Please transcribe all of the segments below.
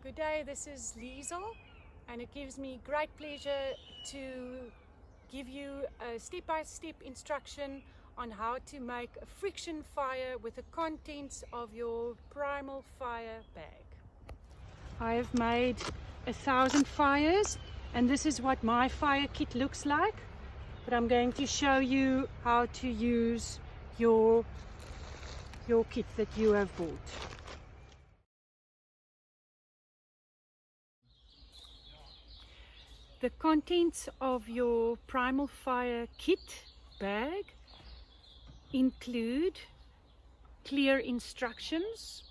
Good day, this is Liesel, and it gives me great pleasure to give you a step-by-step instruction on how to make a friction fire with the contents of your primal fire bag. I have made 1,000 fires, and this is what my fire kit looks like, but I'm going to show you how to use your kit that you have bought. The contents of your primal fire kit bag include clear instructions,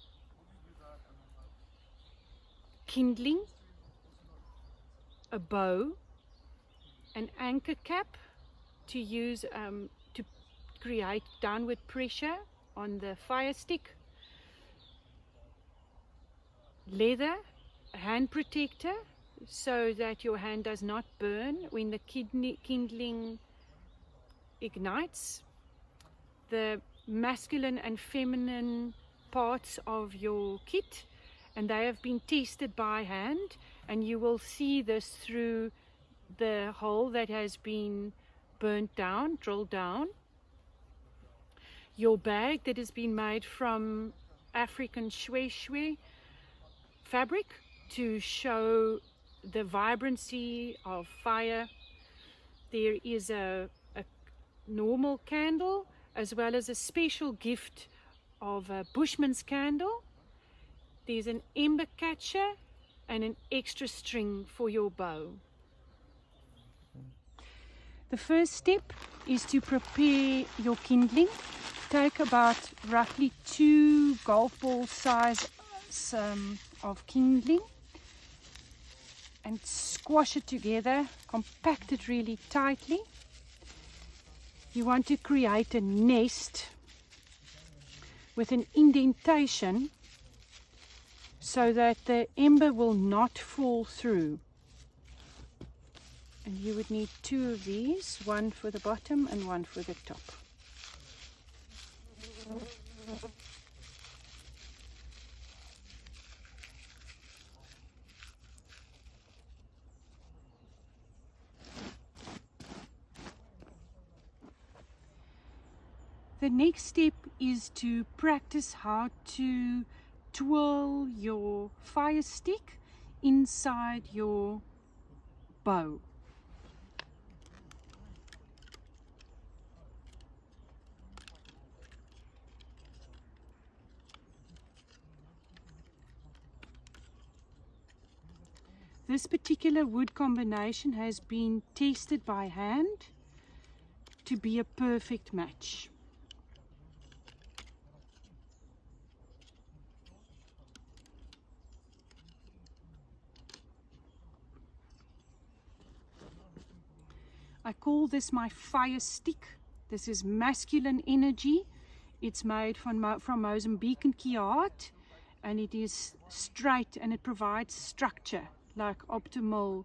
kindling, a bow, an anchor cap to use to create downward pressure on the fire stick, leather, a hand protector so that your hand does not burn when the kindling ignites, the masculine and feminine parts of your kit, and they have been tested by hand, and you will see this through the hole that has been burnt down, drilled down. Your bag that has been made from African shwe fabric to show the vibrancy of fire. There is a normal candle as well as a special gift of a bushman's candle. There's an ember catcher and an extra string for your bow. The first step is to prepare your kindling. Take about roughly 2 golf ball size of kindling and squash it together, compact it really tightly. You want to create a nest with an indentation so that the ember will not fall through. And you would need 2 of these, one for the bottom and one for the top. The next step is to practice how to twirl your fire stick inside your bow. This particular wood combination has been tested by hand to be a perfect match. I call this my fire stick. This is masculine energy. It's made from Mozambican kiaat, and it is straight and it provides structure like optimal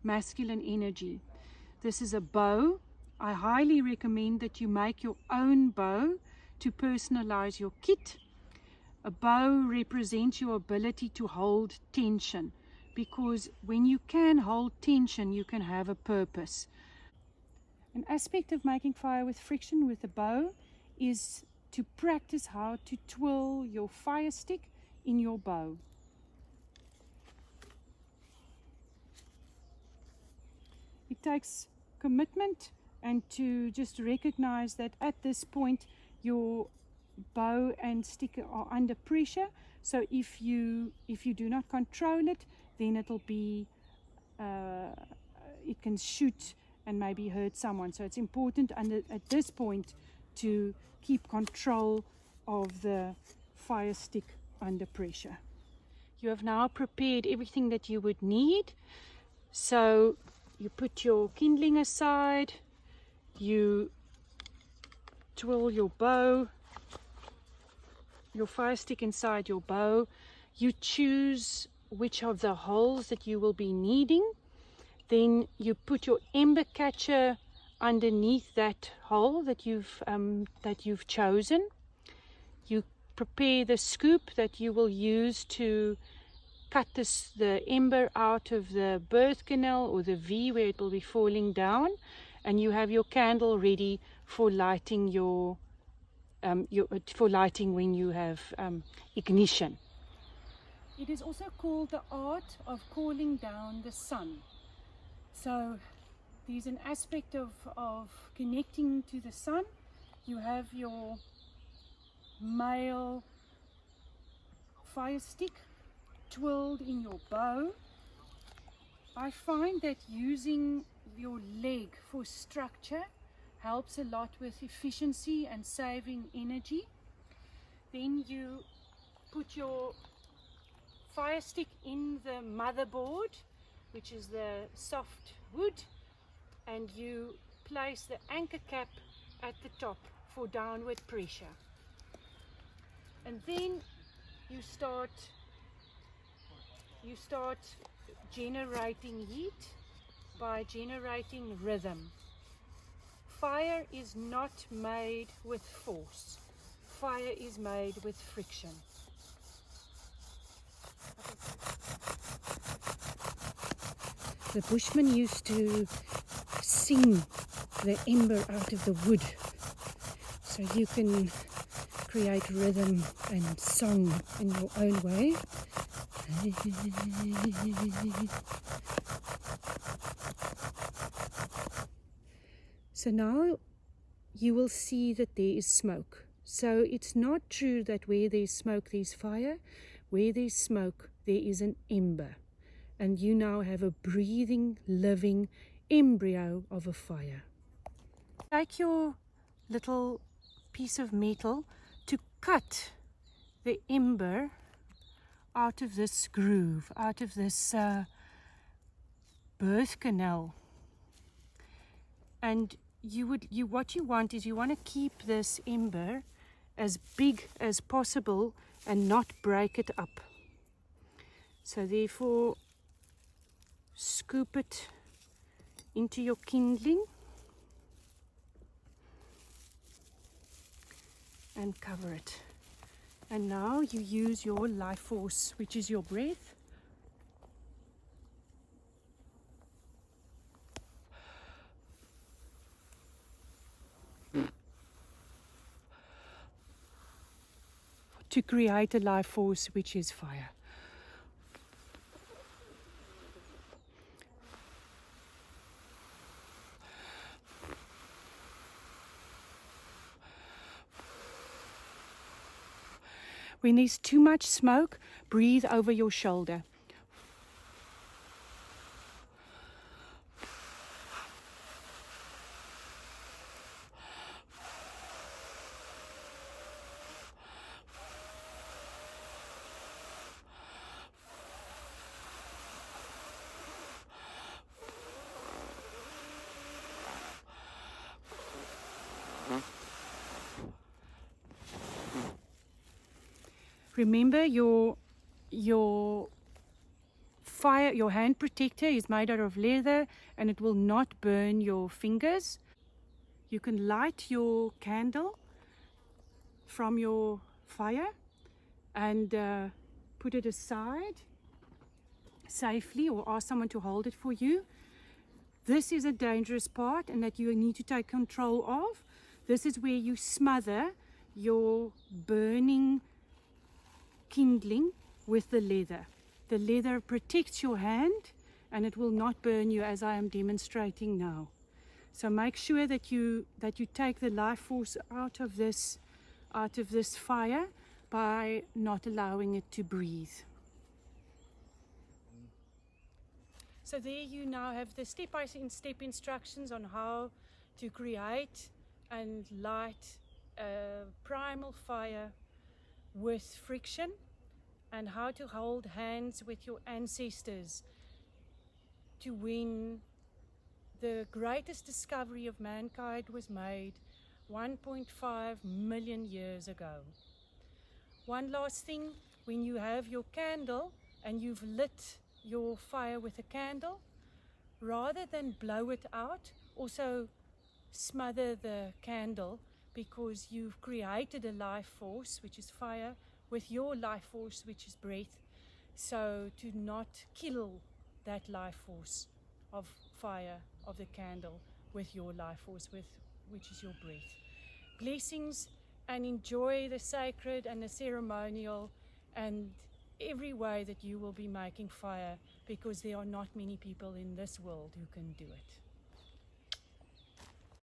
masculine energy. This is a bow. I highly recommend that you make your own bow to personalize your kit. A bow represents your ability to hold tension, because when you can hold tension, you can have a purpose. An aspect of making fire with friction with a bow is to practice how to twirl your fire stick in your bow. It takes commitment and to just recognize that at this point your bow and stick are under pressure. So if you do not control it, then it'll be it can shoot and maybe hurt someone. So it's important at this point to keep control of the fire stick under pressure. You have now prepared everything that you would need. So you put your kindling aside, you twirl your bow, your fire stick inside your bow. You choose which of the holes that you will be needing. Then you put your ember catcher underneath that hole that you've chosen. You prepare the scoop that you will use to cut the ember out of the birth canal or the V where it will be falling down, and you have your candle ready for lighting for lighting when you have ignition. It is also called the art of calling down the sun. So there's an aspect of connecting to the sun. You have your male fire stick twirled in your bow. I find that using your leg for structure helps a lot with efficiency and saving energy. Then you put your fire stick in the motherboard, which is the soft wood, and you place the anchor cap at the top for downward pressure. And then you start generating heat by generating rhythm. Fire is not made with force. Fire is made with friction. The Bushmen used to sing the ember out of the wood, so you can create rhythm and song in your own way. So now you will see that there is smoke. So it's not true that where there's smoke there's fire. Where there's smoke there is an ember. And you now have a breathing, living embryo of a fire. Take your little piece of metal to cut the ember out of this groove, out of this birth canal. And what you want is you want to keep this ember as big as possible and not break it up. So therefore, scoop it into your kindling and cover it. And now you use your life force, which is your breath, to create a life force, which is fire. When there's too much smoke, breathe over your shoulder. Remember your hand protector is made out of leather and it will not burn your fingers. You can light your candle from your fire and put it aside safely or ask someone to hold it for you. This is a dangerous part and that you need to take control of. This is where you smother your burning kindling with the leather. The leather protects your hand and it will not burn you as I am demonstrating now. So make sure that you take the life force out of this fire by not allowing it to breathe. So there you now have the step-by-step instructions on how to create and light a primal fire with friction, and how to hold hands with your ancestors to when the greatest discovery of mankind was made 1.5 million years ago. One last thing, when you have your candle and you've lit your fire with a candle, rather than blow it out, also smother the candle, because you've created a life force, which is fire, with your life force, which is breath. So to not kill that life force of fire, of the candle, with your life force, which is your breath. Blessings, and enjoy the sacred and the ceremonial and every way that you will be making fire, because there are not many people in this world who can do it.